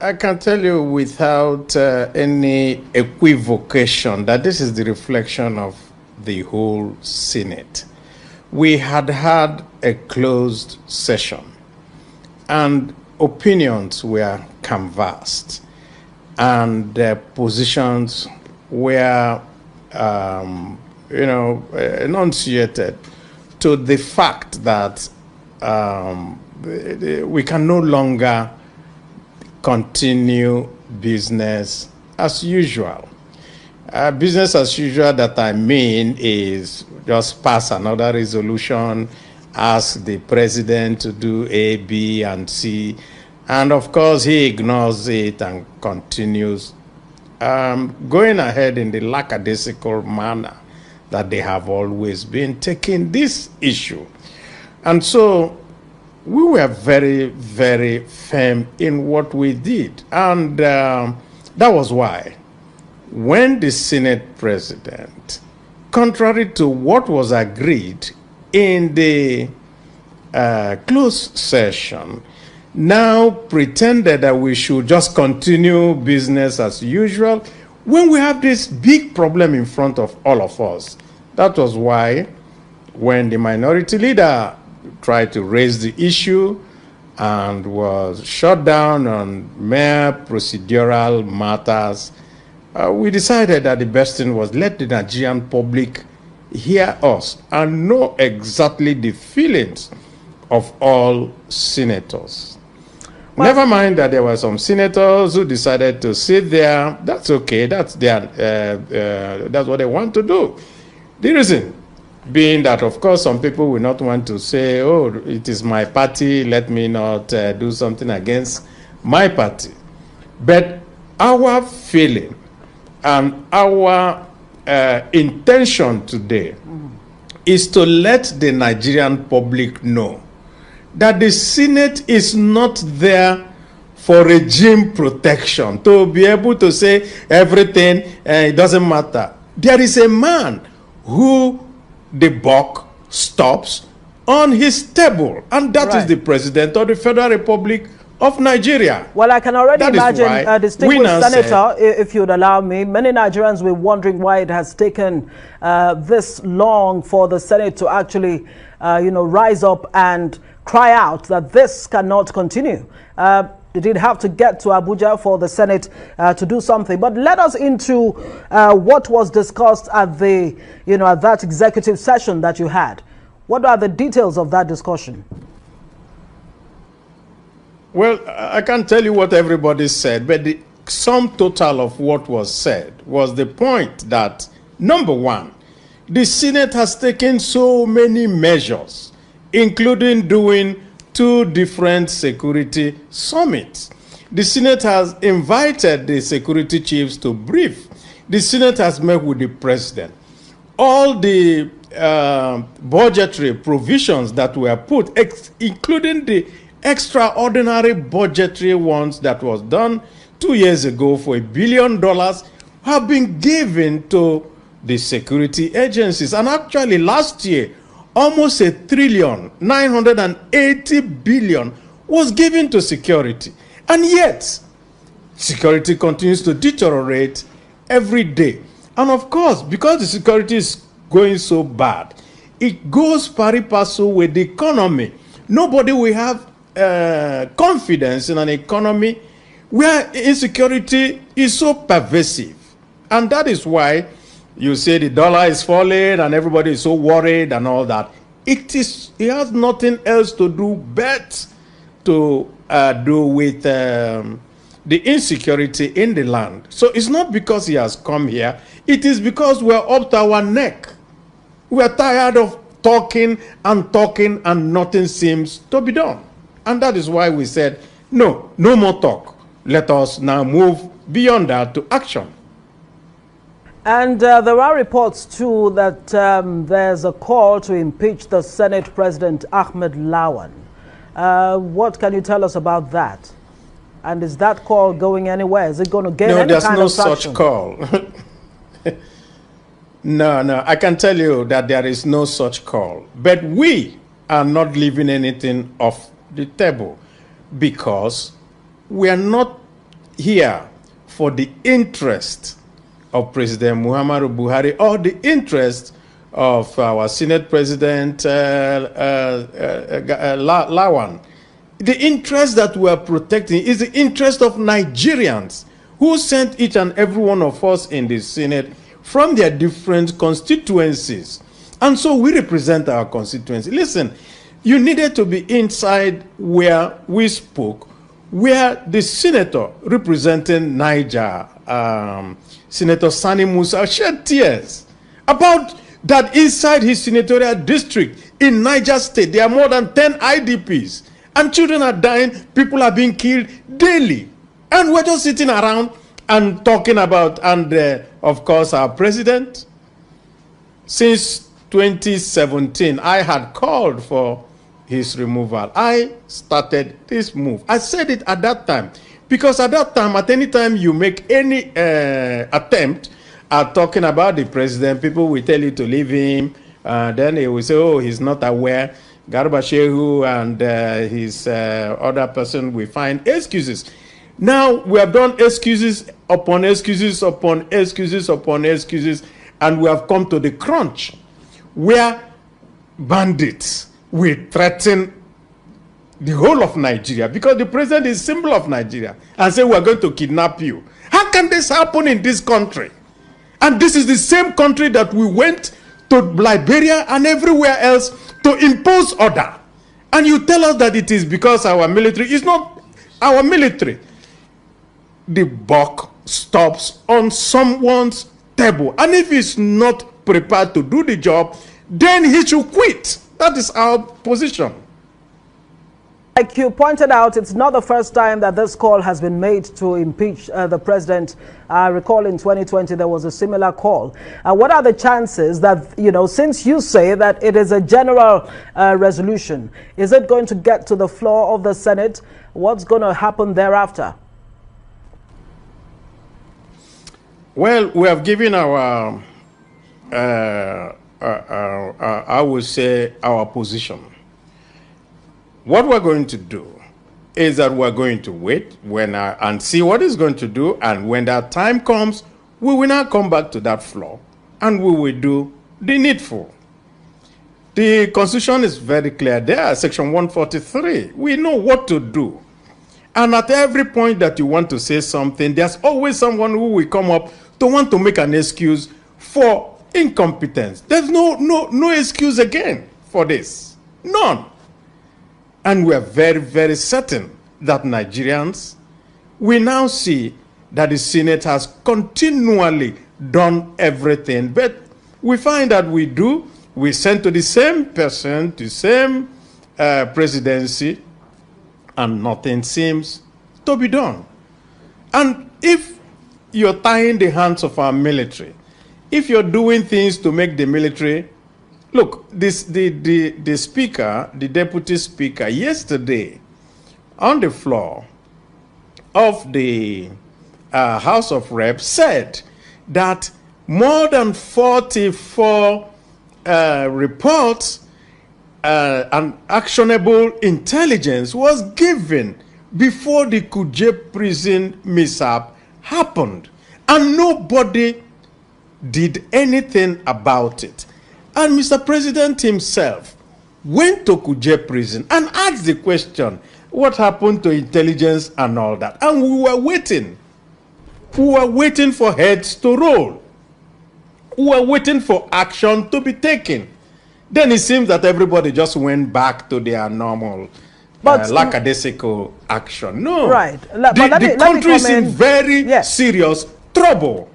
I can tell you without any equivocation that this is the reflection of the whole Senate. We had a closed session and opinions were canvassed and positions were, enunciated to the fact that we can no longer continue business as usual. Business as usual that I mean is just pass another resolution, ask the president to do A, B, and C, and of course he ignores it and continues going ahead in the lackadaisical manner that they have always been taking this issue. And so we were very, very firm in what we did. And that was why when the Senate president, contrary to what was agreed in the closed session, now pretended that we should just continue business as usual when we have this big problem in front of all of us. That was why when the minority leader tried to raise the issue and was shut down on mere procedural matters, we decided that the best thing was let the Nigerian public hear us and know exactly the feelings of all senators. Well, never mind that there were some senators who decided to sit there. That's okay. That's that's what they want to do. The reason being that, of course, some people will not want to say, oh, it is my party, let me not do something against my party. But our feeling and our intention today is to let the Nigerian public know that the Senate is not there for regime protection, to be able to say everything, it doesn't matter. There is a man who the buck stops on his table, and that is the President of the Federal Republic of Nigeria. Well, I can already imagine, distinguished Senator, if you'd allow me, many Nigerians were wondering why it has taken this long for the Senate to actually, rise up and cry out that this cannot continue. They did have to get to Abuja for the Senate to do something. But let us into what was discussed at the, at that executive session that you had. What are the details of that discussion? Well, I can't tell you what everybody said, but the sum total of what was said was the point that, number one, the Senate has taken so many measures, including doing 2 different security summits. The Senate has invited the security chiefs to brief. The Senate has met with the president. All the budgetary provisions that were put, including the extraordinary budgetary ones that was done 2 years ago for $1 billion, have been given to the security agencies. And actually last year, almost $1.98 trillion was given to security. And yet, security continues to deteriorate every day. And of course, because the security is going so bad, it goes pari passu with the economy. Nobody will have confidence in an economy where insecurity is so pervasive. And that is why you say the dollar is falling and everybody is so worried and all that. It has nothing else to do but to do with the insecurity in the land. So it's not because he has come here. It is because we're up to our neck. We're tired of talking and nothing seems to be done. And that is why we said, no more talk. Let us now move beyond that to action. And there are reports, too, that there's a call to impeach the Senate President Ahmad Lawan. What can you tell us about that? And is that call going anywhere? Is it going to gain any kind of traction? No, there's no such call. No, I can tell you that there is no such call. But we are not leaving anything off the table because we are not here for the interest of President Muhammadu Buhari or the interest of our Senate President Lawan. The interest that we are protecting is the interest of Nigerians who sent each and every one of us in the Senate from their different constituencies. And so we represent our constituency. Listen, you needed to be inside where we spoke, where the senator representing Niger, Senator Sani Musa, shed tears about that inside his senatorial district in Niger State, there are more than 10 IDPs, and children are dying, people are being killed daily. And we're just sitting around and talking about, and of course, our president. Since 2017, I had called for his removal. I started this move. I said it at that time, because at that time, at any time you make any attempt at talking about the president, people will tell you to leave him. Then they will say, oh, he's not aware. Garba Shehu and his other person will find excuses. Now we have done excuses upon excuses upon excuses upon excuses, and we have come to the crunch where bandits will threaten the whole of Nigeria, because the president is symbol of Nigeria, and say we are going to kidnap you. How can this happen in this country? And this is the same country that we went to Liberia and everywhere else to impose order. And you tell us that it is because our military is not our military. The buck stops on someone's table. And if he's not prepared to do the job, then he should quit. That is our position. Like you pointed out, it's not the first time that this call has been made to impeach the president. I recall in 2020 there was a similar call. What are the chances that, since you say that it is a general resolution, is it going to get to the floor of the Senate? What's going to happen thereafter? Well, we have given our, I would say, our position. What we're going to do is that we're going to wait and see what it's going to do, and when that time comes, we will now come back to that floor and we will do the needful. The Constitution is very clear there, Section 143. We know what to do. And at every point that you want to say something, there's always someone who will come up to want to make an excuse for incompetence. There's no excuse again for this. None. And we are very, very certain that Nigerians will now see that the Senate has continually done everything. But we find that we send to the same person, to the same presidency, and nothing seems to be done. And if you're tying the hands of our military, if you're doing things to make the military, look, the speaker, the deputy speaker, yesterday on the floor of the House of Reps said that more than 44 reports and actionable intelligence was given before the Kuje prison mishap happened, and nobody did anything about it. And Mr. President himself went to Kuje prison and asked the question, what happened to intelligence and all that? And we were waiting. We were waiting for heads to roll. We were waiting for action to be taken. Then it seems that everybody just went back to their normal lackadaisical action. No. Right. The country is in very serious trouble.